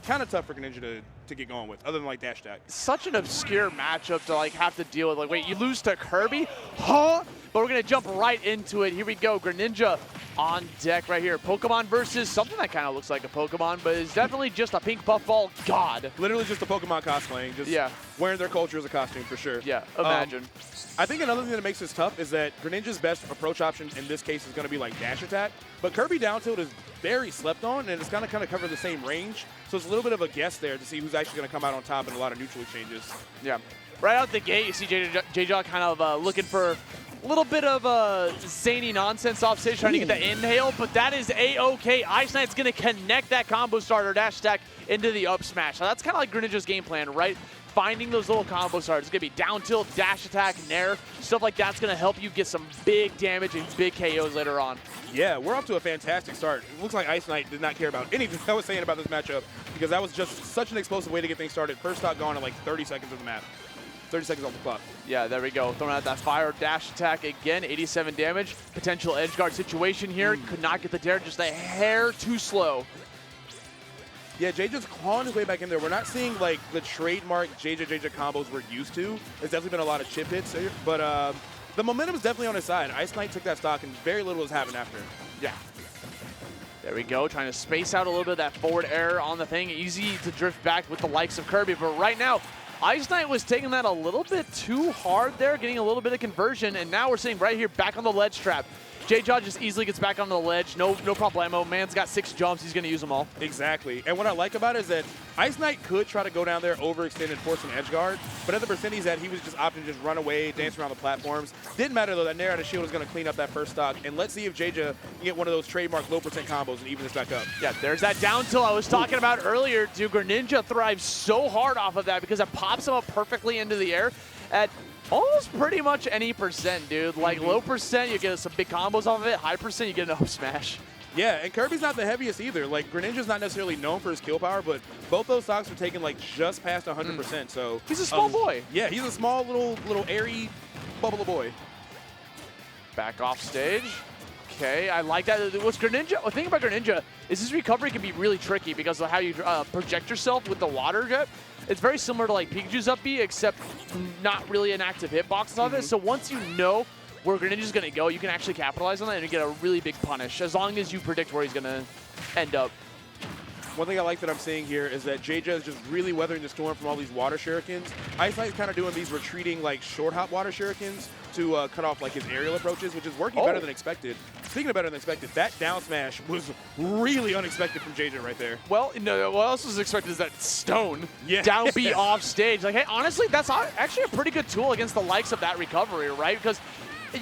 kind of tough for Greninja to get going with, other than like dash attack. Such an obscure matchup to like have to deal with. Like, wait, you lose to Kirby? Huh? But we're going to jump right into it. Here we go. Greninja on deck right here. Pokemon versus something that kind of looks like a Pokemon, but is definitely just a pink puffball god. Literally just a Pokemon cosplaying. Just wearing their culture as a costume for sure. Yeah, imagine. I think another thing that makes this tough is that Greninja's best approach option in this case is going to be like dash attack, but Kirby down tilt is very slept on, and it's going to kind of cover the same range, so it's a little bit of a guess there to see who's actually going to come out on top in a lot of neutral exchanges. Yeah. Right out the gate, you see JeJaJeJa kind of looking for a little bit of zany nonsense off stage, trying to get the inhale, but that is A-OK. IceKnight's going to connect that combo starter dash attack into the up smash. So that's kind of like Greninja's game plan, right? Finding those little combo starters. It's going to be down tilt, dash attack, nair. Stuff like that's going to help you get some big damage and big KOs later on. Yeah, we're off to a fantastic start. It looks like IceKnight did not care about anything I was saying about this matchup, because that was just such an explosive way to get things started. First stock gone in like 30 seconds of the map. 30 seconds off the clock. Yeah, there we go. Throwing out that fire dash attack again. 87 damage. Potential edge guard situation here. Could not get the dare. Just a hair too slow. Yeah, JeJa's clawing his way back in there. We're not seeing like the trademark JeJaJeJa combos we're used to. There's definitely been a lot of chip hits here, but the momentum is definitely on his side. IceKnight took that stock and very little has happened after. Yeah. There we go, trying to space out a little bit of that forward air on the thing. Easy to drift back with the likes of Kirby, but right now, IceKnight was taking that a little bit too hard there, getting a little bit of conversion, and now we're sitting right here back on the ledge trap. JeJaJa just easily gets back onto the ledge. No problemo. Man's got 6 jumps. He's going to use them all. Exactly. And what I like about it is that IceKnight could try to go down there, overextend, and force an edge guard. But at the percent he's at, he was just opting to just run away, dance around the platforms. Didn't matter, though. That Nair out of shield is going to clean up that first stock. And let's see if JeJa can get one of those trademark low percent combos and even this back up. Yeah, there's that down tilt I was talking about earlier. Dude, Greninja thrives so hard off of that because it pops him up perfectly into the air at almost pretty much any percent, dude. Like low percent, you get some big combos off of it. High percent, you get an up smash. Yeah, and Kirby's not the heaviest either. Like, Greninja's not necessarily known for his kill power, but both those stocks are taking like just past 100%. So he's a small boy. Yeah, he's a small little airy bubble of boy. Back off stage. Okay, I like that. What's Greninja? The thing about Greninja is his recovery can be really tricky because of how you project yourself with the water jet. It's very similar to like Pikachu's up B, except not really an active hitbox of it. So once you know where Greninja's going to go, you can actually capitalize on that and you get a really big punish, as long as you predict where he's going to end up. One thing I like that I'm seeing here is that JeJa is just really weathering the storm from all these water shurikens. IceKnight's kind of doing these retreating, like, short hop water shurikens to cut off, like, his aerial approaches, which is working better than expected. Speaking of better than expected, that down smash was really unexpected from JeJa right there. Well, no, what else was expected is that stone down B off stage. Like, hey, honestly, that's actually a pretty good tool against the likes of that recovery, right? Because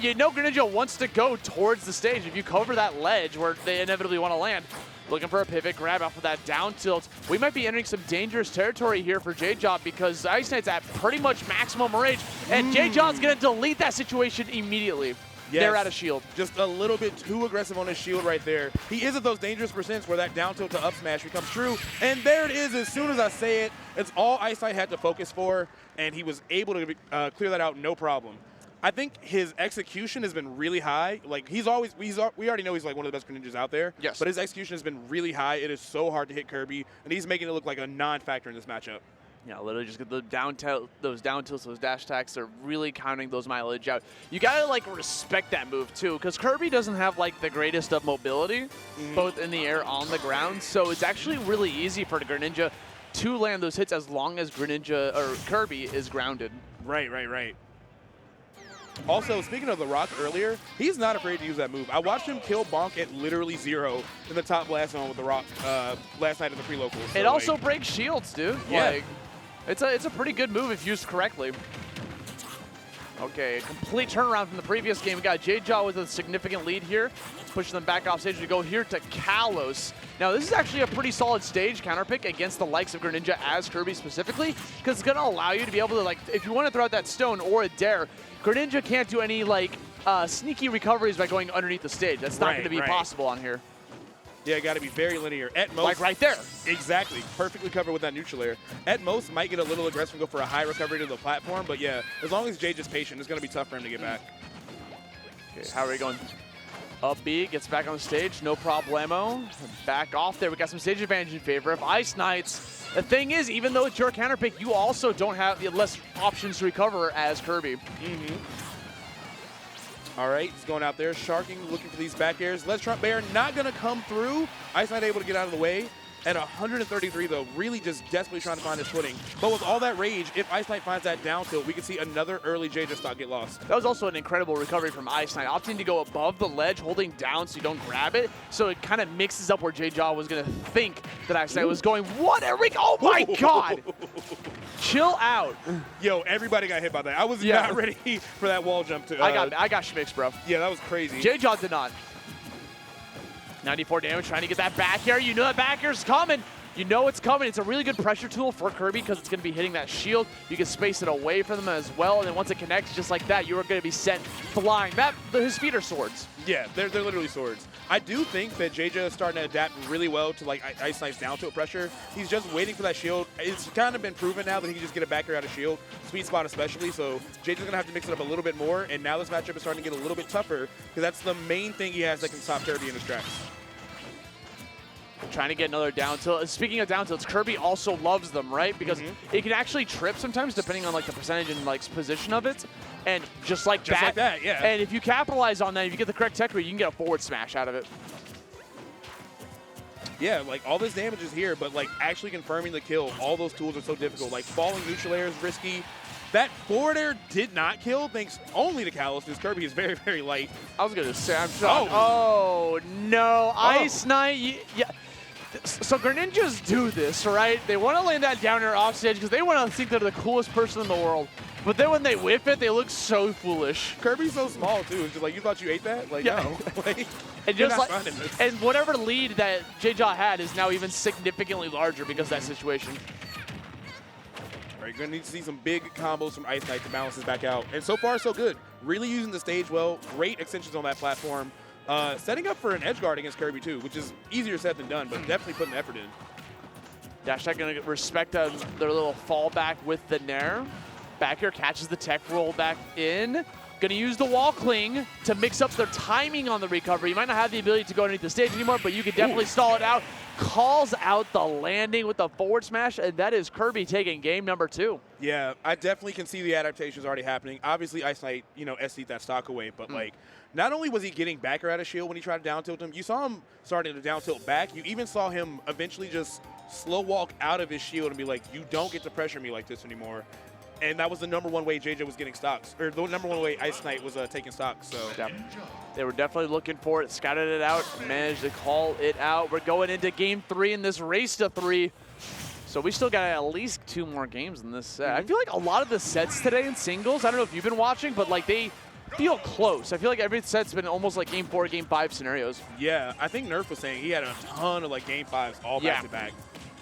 you know Greninja wants to go towards the stage. If you cover that ledge where they inevitably want to land, looking for a pivot grab off of that down tilt. We might be entering some dangerous territory here for JeJaJa because IceKnight's at pretty much maximum range, and JeJaJa's going to delete that situation immediately. Yes. They're out of shield. Just a little bit too aggressive on his shield right there. He is at those dangerous percents where that down tilt to up smash becomes true. And there it is. As soon as I say it, it's all IceKnight had to focus for, and he was able to clear that out no problem. I think his execution has been really high. Like, we already know he's like one of the best Greninjas out there. Yes. But his execution has been really high. It is so hard to hit Kirby, and he's making it look like a non-factor in this matchup. Yeah, literally just get the those down tilts, those dash attacks, they're really counting those mileage out. You gotta like respect that move too, because Kirby doesn't have like the greatest of mobility, both in the air, on the ground. So it's actually really easy for the Greninja to land those hits as long as Kirby is grounded. Right. Also, speaking of the Rock earlier, he's not afraid to use that move. I watched him kill Bonk at literally 0 in the top blast zone with the Rock last night in the pre-local. So, it also breaks shields, dude. Yeah. Like, it's a pretty good move if used correctly. Okay, a complete turnaround from the previous game. We got JeJaJa with a significant lead here. Pushing them back off stage to go here to Kalos. Now, this is actually a pretty solid stage counter pick against the likes of Greninja as Kirby specifically, because it's going to allow you to be able to, like, if you want to throw out that stone or a dare, Greninja can't do any, like, sneaky recoveries by going underneath the stage. That's not going to be possible on here. Yeah, got to be very linear. At most, like right there. Exactly. Perfectly covered with that neutral air. At most, might get a little aggressive and go for a high recovery to the platform, but yeah, as long as JeJa's patient, it's going to be tough for him to get back. Okay, how are we going? Up B, gets back on the stage, no problemo. Back off there, we got some stage advantage in favor of IceKnights. The thing is, even though it's your counter pick, you also don't have less options to recover as Kirby. All right, he's going out there, sharking, looking for these back airs. Let's Trump Bear not gonna come through. IceKnight able to get out of the way. At 133 though, really just desperately trying to find his footing. But with all that rage, if IceKnight finds that down tilt, we could see another early JeJaJa stock get lost. That was also an incredible recovery from IceKnight, opting to go above the ledge, holding down so you don't grab it. So it kind of mixes up where JeJaJa was going to think that IceKnight was going, what are we, oh my God. Chill out. Yo, everybody got hit by that. I was not ready for that wall jump. I got schmicks, bro. Yeah, that was crazy. JeJaJa did not. 94 damage, trying to get that back air. You know that back air's coming. You know it's coming. It's a really good pressure tool for Kirby because it's going to be hitting that shield. You can space it away from them as well, and then once it connects just like that, you are going to be sent flying. His feet are swords. Yeah, they're literally swords. I do think that JeJaJa is starting to adapt really well to like IceKnight's down tilt pressure. He's just waiting for that shield. It's kind of been proven now that he can just get a back air out of shield, sweet spot especially. So JeJa's going to have to mix it up a little bit more, and now this matchup is starting to get a little bit tougher because that's the main thing he has that can stop Kirby in his tracks. Trying to get another down tilt. Speaking of down tilts, Kirby also loves them, right? Because it can actually trip sometimes depending on like the percentage and like position of it. And just like that, yeah. And if you capitalize on that, if you get the correct tech read, you can get a forward smash out of it. Yeah, like all this damage is here, but like actually confirming the kill, all those tools are so difficult. Like falling neutral air is risky. That forward air did not kill thanks only to callousness. Kirby is very, very light. I was going to say, I'm shocked. Oh, no. IceKnight, yeah. So Greninjas do this, right? They want to land that down air off stage because they want to think they're the coolest person in the world. But then when they whip it, they look so foolish. Kirby's so small too. It's just like, you thought you ate that? Like, no. Like, and just like, and whatever lead that JeJaJa had is now even significantly larger because of that situation. All right, gonna need to see some big combos from IceKnight to balance this back out. And so far, so good. Really using the stage well. Great extensions on that platform. Setting up for an edge guard against Kirby too, which is easier said than done, but definitely putting effort in. Dash going to respect their little fallback with the Nair. Back here catches the tech roll back in. Going to use the wall cling to mix up their timing on the recovery. You might not have the ability to go underneath the stage anymore, but you can definitely stall it out. Calls out the landing with the forward smash, and that is Kirby taking game number 2. Yeah, I definitely can see the adaptations already happening. Obviously, IceKnight, SC'd that stock away, but like, not only was he getting back air out of shield when he tried to down tilt him, you saw him starting to down tilt back. You even saw him eventually just slow walk out of his shield and be like, you don't get to pressure me like this anymore. And that was the #1 way JeJaJa was getting stocks, or the #1 way IceKnight was taking stocks. So they were definitely looking for it, scouted it out, managed to call it out. We're going into game 3 in this race to 3. So we still got at least 2 more games in this set. I feel like a lot of the sets today in singles, I don't know if you've been watching, but like they feel close. I feel like every set's been almost like game 4, game 5 scenarios. Yeah, I think Nerf was saying he had a ton of like game 5s all back to back.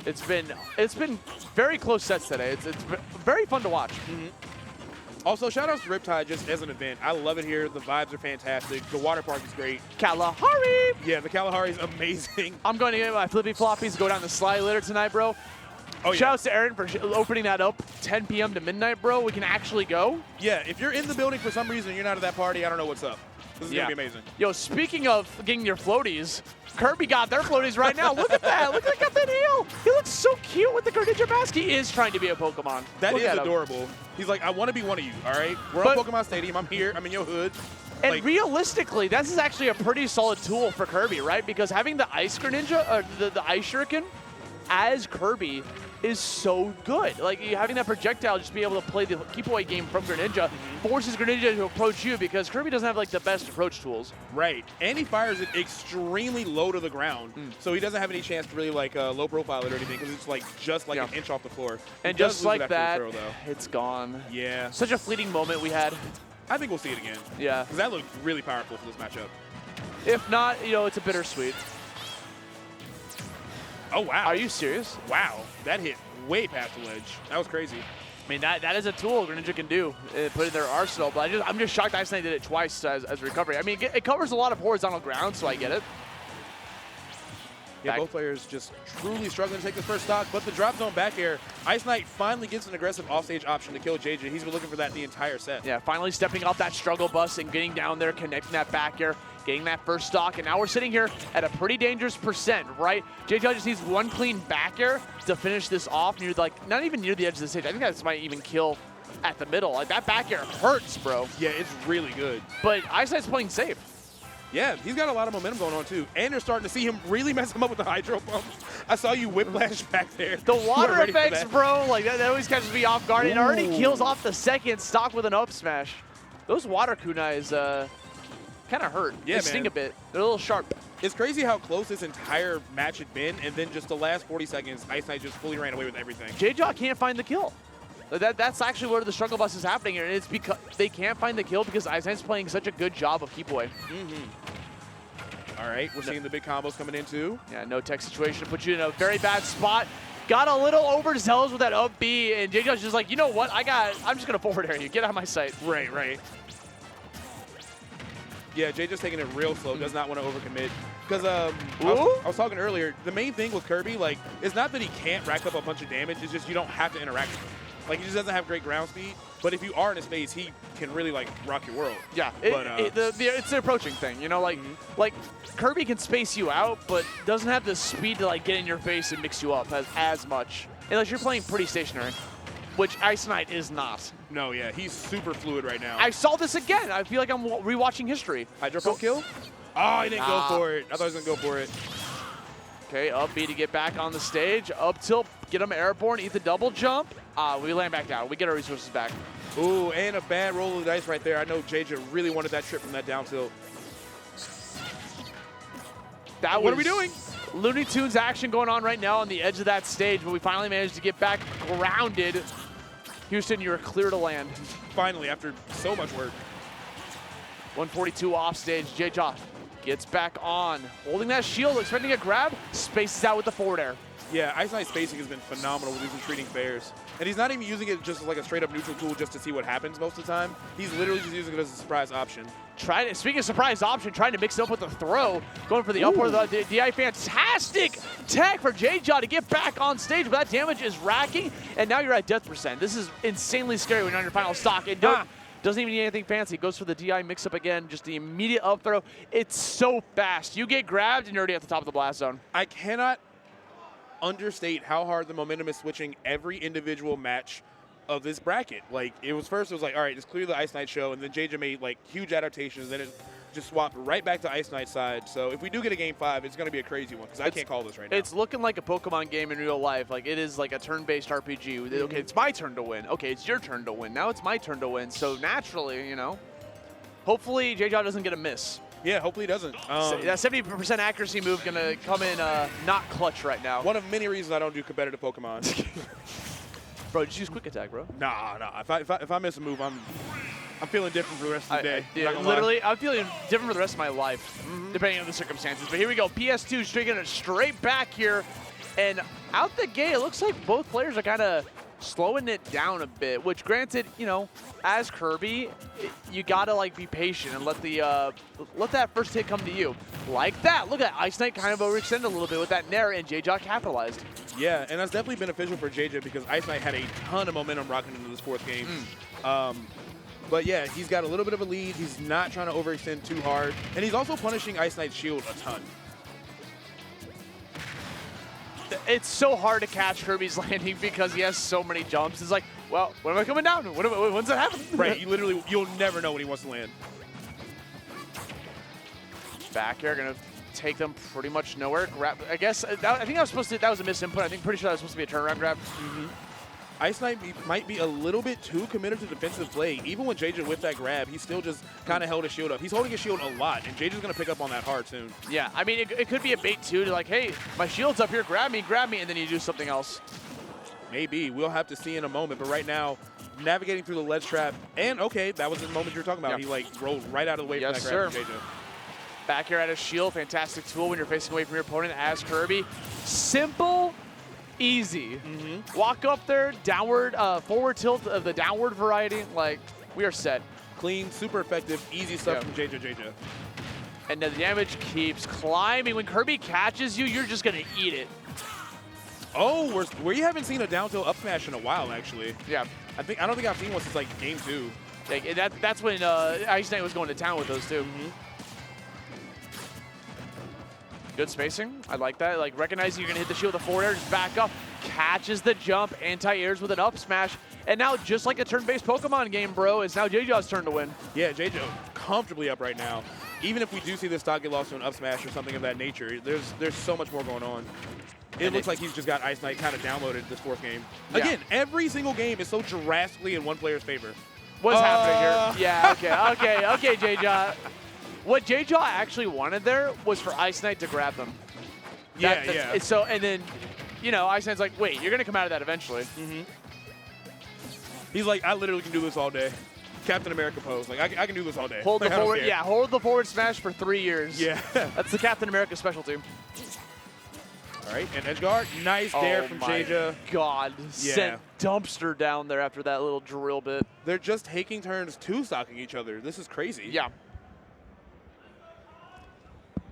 It's been very close sets today. It's very fun to watch. Also, shout out to Riptide just as an event. I love it here. The vibes are fantastic. The water park is great. Kalahari! Yeah, the Kalahari is amazing. I'm going to get my flippy floppies, go down the slide later tonight, bro. Oh, yeah. Shout out to Aaron for opening that up 10 p.m. to midnight, bro. We can actually go. Yeah, if you're in the building for some reason and you're not at that party, I don't know what's up. This is going to be amazing. Yo, speaking of getting your floaties, Kirby got their floaties right now. Look at that. Look at that heel. He looks so cute with the Greninja mask. He is trying to be a Pokemon. That is adorable. He's like, I want to be one of you, all right? We're on Pokemon Stadium. I'm here. I'm in your hood. And realistically, this is actually a pretty solid tool for Kirby, right? Because having the Ice Greninja, or the Ice Shuriken as Kirby is so good. Like, having that projectile just be able to play the keep away game from Greninja forces Greninja to approach you because Kirby doesn't have like the best approach tools. Right, and he fires it extremely low to the ground, so he doesn't have any chance to really like low profile it or anything because it's like just like an inch off the floor. And just like that, it's gone. Yeah. Such a fleeting moment we had. I think we'll see it again. Yeah. Because that looked really powerful for this matchup. If not, it's a bittersweet. Oh, wow. Are you serious? Wow. That hit way past the ledge. That was crazy. I mean, that is a tool Greninja can do, put in their arsenal, but I'm just shocked IceKnight did it twice as recovery. I mean, it covers a lot of horizontal ground, so I get it. Yeah, both players just truly struggling to take this first stock, but the drop zone back air, IceKnight finally gets an aggressive offstage option to kill JeJa. He's been looking for that the entire set. Yeah, finally stepping off that struggle bus and getting down there, connecting that back air, getting that first stock, and now we're sitting here at a pretty dangerous percent, right? JeJa just needs one clean back air to finish this off near, like, not even near the edge of the stage. I think that might even kill at the middle. Like, that back air hurts, bro. Yeah, it's really good. But IceKnight's playing safe. Yeah, he's got a lot of momentum going on, too. And you're starting to see him really mess him up with the hydro pump. I saw you whiplash back there. The water effects, bro, like, that always catches me off guard. It already kills off the second stock with an up smash. Those water kunais kind of hurt. Yeah, they sting a bit. They're a little sharp. It's crazy how close this entire match had been, and then just the last 40 seconds, IceKnight just fully ran away with everything. JeJaJa can't find the kill. That's actually where the struggle bus is happening here, and it's because they can't find the kill because IceKnight's playing such a good job of keep away. All right, we're seeing the big combos coming in too. Yeah, no tech situation to put you in a very bad spot. Got a little overzealous with that up B, and JeJa's just like, you know what? I'm just gonna forward air you. Get out of my sight. Right. Yeah, JeJa's taking it real slow. Does not want to overcommit. Because I was talking earlier, the main thing with Kirby, like, it's not that he can't rack up a bunch of damage. It's just you don't have to interact with him. Like, he just doesn't have great ground speed. But if you are in his face, he can really, like, rock your world. Yeah, it's an approaching thing. You know, like Kirby can space you out, but doesn't have the speed to, like, get in your face and mix you up as much. Unless you're playing pretty stationary, which IceKnight is not. No, yeah, he's super fluid right now. I saw this again. I feel like I'm rewatching history. Hydro pump kill? Oh, he didn't go for it. I thought he was going to go for it. Okay, up B to get back on the stage. Up tilt, get him airborne, eat the double jump. We land back down. We get our resources back. Ooh, and a bad roll of the dice right there. I know JeJa really wanted that trip from that down tilt. What are we doing? Looney Tunes action going on right now on the edge of that stage, but we finally managed to get back grounded. Houston, you're clear to land. Finally, after so much work. 142 off stage. JeJaJa gets back on. Holding that shield, expecting a grab, spaces out with the forward air. Yeah, IceKnight spacing has been phenomenal with these retreating bears. And he's not even using it just like a straight-up neutral tool just to see what happens most of the time. He's literally just using it as a surprise option. Speaking of surprise option, trying to mix it up with the throw. Going for the upward the DI. Fantastic tech for JeJaJa to get back on stage, but that damage is racking, and now you're at death percent. This is insanely scary when you're on your final stock. It doesn't even need anything fancy. Goes for the DI mix-up again, just the immediate up throw. It's so fast. You get grabbed, and you're already at the top of the blast zone. I cannot understate how hard the momentum is switching every individual match of this bracket. Like, it was like, all right, just clear the IceKnight show, and then JeJa made, like, huge adaptations, then it just swapped right back to IceKnight's side. So if we do get a Game 5, it's going to be a crazy one, because I can't call this right now. It's looking like a Pokemon game in real life. Like, it is like a turn-based RPG. Okay, it's my turn to win. Okay, it's your turn to win. Now it's my turn to win. So naturally, you know, hopefully JeJaJa doesn't get a miss. Yeah, hopefully he doesn't. That 70% accuracy move going to come in not clutch right now. One of many reasons I don't do competitive Pokemon. Bro, just use quick attack, bro. Nah. If I miss a move, I'm feeling different for the rest of the day. Literally, I'm feeling different for the rest of my life, depending on the circumstances. But here we go. PS2 taking it straight back here. And out the gate, it looks like both players are kind of slowing it down a bit, which granted, you know, as Kirby, you gotta like be patient and let that first hit come to you. Like that. Look at that. IceKnight kind of overextended a little bit with that Nair, and JeJaJa capitalized. Yeah, and that's definitely beneficial for JeJa because IceKnight had a ton of momentum rocking into this fourth game. But yeah, he's got a little bit of a lead. He's not trying to overextend too hard. And he's also punishing IceKnight's shield a ton. It's so hard to catch Kirby's landing because he has so many jumps. It's like, well, when am I coming down? When's that happening? Right, you'll never know when he wants to land. Back air, gonna take them pretty much nowhere. Grab, I guess, I think that was a misinput. I think pretty sure that was supposed to be a turnaround grab. IceKnight might be a little bit too committed to defensive play. Even with JeJa with that grab, he still just kind of held his shield up. He's holding his shield a lot, and JeJa's going to pick up on that hard soon. Yeah, I mean, it could be a bait, too, to like, hey, my shield's up here, grab me, and then you do something else. Maybe. We'll have to see in a moment. But right now, navigating through the ledge trap, and okay, that was the moment you were talking about. Yeah. He, like, rolled right out of the way from that grab from JeJa. Back here at his shield, fantastic tool when you're facing away from your opponent as Kirby. Simple, easy. Walk up there, downward, forward tilt of the downward variety. Like, we are set. Clean, super effective, easy stuff from JeJaJeJa. And the damage keeps climbing. When Kirby catches you, you're just going to eat it. Oh, we haven't seen a down tilt up smash in a while, actually. Yeah. I don't think I've seen one since like game 2. Like, that's when IceKnight was going to town with those two. Good spacing. I like that. Like, recognizing you're going to hit the shield with a forward air, just back up, catches the jump, anti-airs with an up smash. And now, just like a turn-based Pokemon game, bro, it's now JeJa's turn to win. Yeah, JeJa comfortably up right now. Even if we do see this stock get lost to an up smash or something of that nature, there's so much more going on. It looks like he's just got IceKnight kind of downloaded this 4th game. Yeah. Again, every single game is so drastically in one player's favor. What's happening here? Yeah, okay, JeJa. What JeJa actually wanted there was for IceKnight to grab them. Yeah. So, and then, you know, IceKnight's like, wait, you're going to come out of that eventually. He's like, I literally can do this all day. Captain America pose. Like, I can do this all day. Hold the forward, hold the forward smash for 3 years. Yeah. That's the Captain America specialty. All right, and edge guard. Nice dare from JeJa. Oh, God. Yeah. Sent dumpster down there after that little drill bit. They're just taking turns two-stocking each other. This is crazy. Yeah.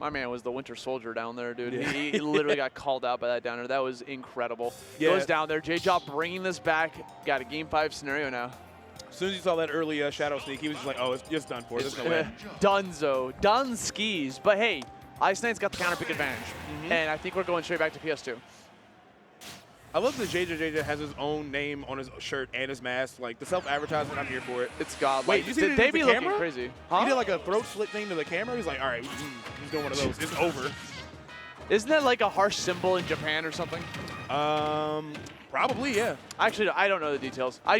My man was the Winter Soldier down there, dude. Yeah. He literally got called out by that down there. That was incredible. Yeah. Goes down there. JeJa bringing this back. Got a Game 5 scenario now. As soon as you saw that early Shadow Sneak, he was just like, oh, it's just done for. There's no way. Dunzo. Done skis. But, hey, IceKnight's got the counter pick advantage. And I think we're going straight back to PS2. I love that JeJaJeJa has his own name on his shirt and his mask. Like, the self-advertisement, I'm here for it. It's godlike. Wait, you see they be looking camera? Crazy. Huh? He did like a throat slit thing to the camera. He's like, all right, he's doing one of those. It's over. Isn't that like a harsh symbol in Japan or something? Probably, yeah. Actually, I don't know the details. I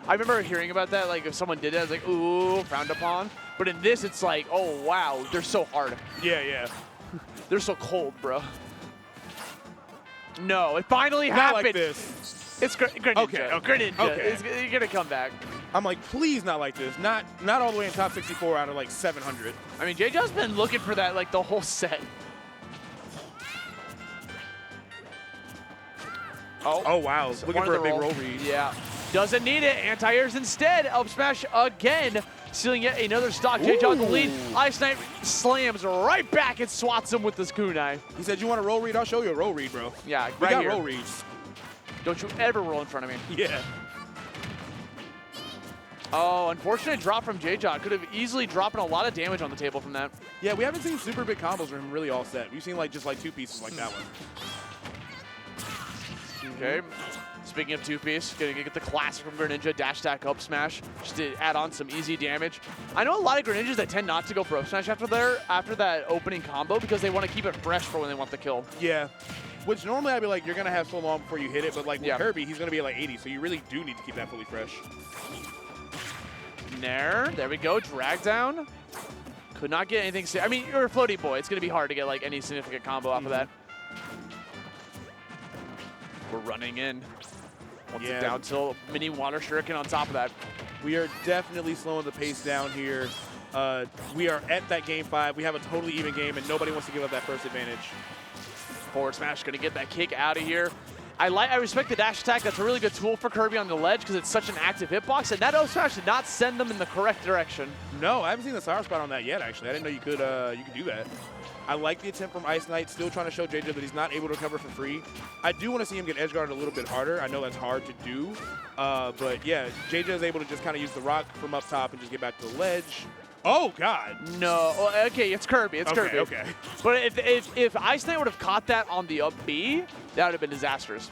remember hearing about that. Like, if someone did that, I was like, ooh, frowned upon. But in this, it's like, oh, wow, they're so hard. Yeah. They're so cold, bro. No, it finally Not happened. Like this. It's Greninja. Okay. Greninja. You're gonna come back. I'm like, please not like this. Not all the way in top 64 out of like 700. I mean, JeJa's been looking for that like the whole set. Oh wow. Looking for a big roll read. Yeah. Doesn't need it. Anti-airs instead. Up smash again. Stealing yet another stock. JeJa in the lead. IceKnight slams right back and swats him with this kunai. He said, you want a roll read? I'll show you a roll read, bro. Yeah, we got here. Roll reads. Don't you ever roll in front of me. Yeah. Oh, unfortunate drop from JeJa. Could have easily dropped a lot of damage on the table from that. Yeah, we haven't seen super big combos from him really all set. We've seen like just like 2 pieces like that one. Okay. Speaking of 2-piece, gonna get the classic from Greninja, dash attack up smash, just to add on some easy damage. I know a lot of Greninjas that tend not to go for up smash after that opening combo because they want to keep it fresh for when they want the kill. Yeah. Which normally I'd be like, you're gonna have so long before you hit it, but like with Kirby, he's gonna be at like 80, so you really do need to keep that fully fresh. There we go, drag down. Could not get anything. I mean, you're a floaty boy. It's gonna be hard to get like any significant combo off of that. We're running in. Once it down till mini water shuriken on top of that. We are definitely slowing the pace down here. We are at that game 5. We have a totally even game, and nobody wants to give up that first advantage. Forward smash gonna get that kick out of here. I respect the dash attack. That's a really good tool for Kirby on the ledge because it's such an active hitbox, and that up smash did not send them in the correct direction. No, I haven't seen the sour spot on that yet. Actually, I didn't know you could do that. I like the attempt from IceKnight, still trying to show JeJa that he's not able to recover for free. I do want to see him get edge guarded a little bit harder. I know that's hard to do, but yeah, JeJa is able to just kind of use the rock from up top and just get back to the ledge. Oh, God. No. Okay, it's Kirby. It's Kirby. Okay. But if IceKnight would have caught that on the up B, that would have been disastrous.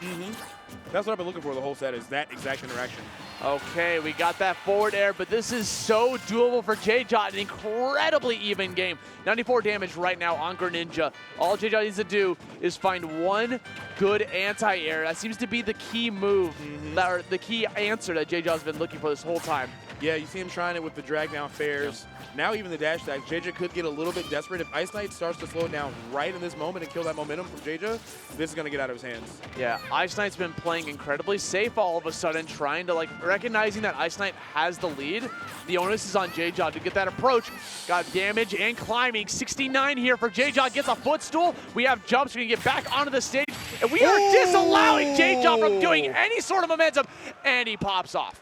That's what I've been looking for the whole set, is that exact interaction. Okay, we got that forward air, but this is so doable for JeJa. An incredibly even game. 94 damage right now on Greninja. All JeJa needs to do is find one good anti-air. That seems to be the key move, or the key answer that JeJa's been looking for this whole time. Yeah, you see him trying it with the drag down fairs. Now even the dash attack, JeJa could get a little bit desperate. If IceKnight starts to slow it down right in this moment and kill that momentum from JeJa, this is going to get out of his hands. Yeah, IceKnight's been playing incredibly safe all of a sudden, trying to, like, recognizing that IceKnight has the lead. The onus is on JeJa to get that approach. Got damage and climbing. 69 here for JeJa. Gets a footstool. We have jumps. We can get back onto the stage. And we are disallowing JeJa from doing any sort of momentum. And he pops off.